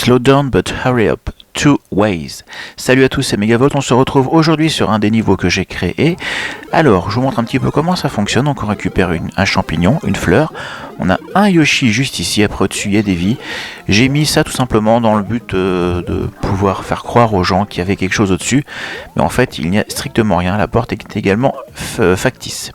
Slow down but hurry up. Two ways. Salut à tous, c'est Megavolt, on se retrouve aujourd'hui sur un des niveaux que j'ai créé. Alors, je vous montre un petit peu comment ça fonctionne. Donc on récupère un champignon, une fleur. On a un Yoshi juste ici, après au-dessus il y a des vies. J'ai mis ça tout simplement dans le but de pouvoir faire croire aux gens qu'il y avait quelque chose au-dessus. Mais en fait, il n'y a strictement rien. La porte est également factice.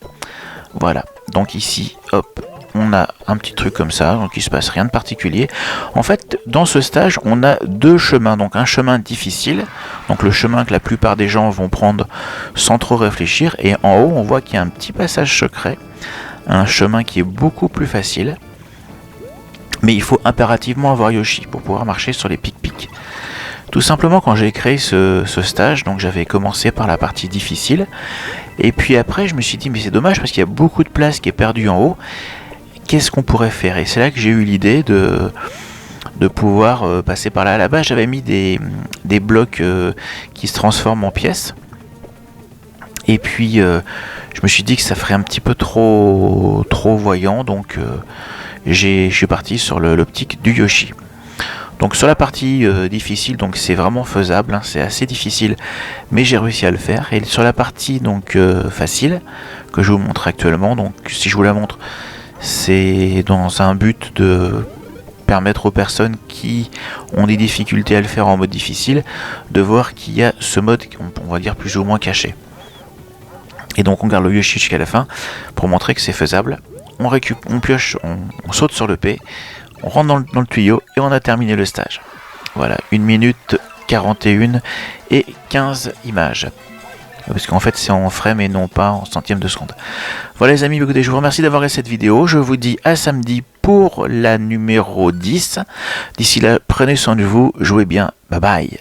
Voilà, donc ici, hop, on a un petit truc comme ça, donc il se passe rien de particulier. En fait, dans ce stage, on a deux chemins, donc un chemin difficile, donc le chemin que la plupart des gens vont prendre sans trop réfléchir, et en haut, on voit qu'il y a un petit passage secret, un chemin qui est beaucoup plus facile, mais il faut impérativement avoir Yoshi pour pouvoir marcher sur les pics-pics. Tout simplement, quand j'ai créé ce stage, donc j'avais commencé par la partie difficile, et puis après, je me suis dit, mais c'est dommage parce qu'il y a beaucoup de place qui est perdue en haut. Qu'est-ce qu'on pourrait faire? Et c'est là que j'ai eu l'idée de pouvoir passer par là. À la base, j'avais mis des blocs qui se transforment en pièces. Et puis, je me suis dit que ça ferait un petit peu trop voyant. Donc, je suis parti sur l'optique du Yoshi. Donc, sur la partie difficile, donc c'est vraiment faisable. Hein, c'est assez difficile, mais j'ai réussi à le faire. Et sur la partie donc facile, que je vous montre actuellement, donc si je vous la montre, c'est dans un but de permettre aux personnes qui ont des difficultés à le faire en mode difficile de voir qu'il y a ce mode, on va dire plus ou moins caché. Et donc on garde le Yoshi jusqu'à la fin pour montrer que c'est faisable. On pioche, on saute sur le P, on rentre dans le tuyau et on a terminé le stage. Voilà, 1 minute 41 et 15 images. Parce qu'en fait c'est en frame et non pas en centièmes de seconde. Voilà les amis, écoutez, je vous remercie d'avoir regardé cette vidéo. Je vous dis à samedi pour la numéro 10. D'ici là, prenez soin de vous, jouez bien, bye bye.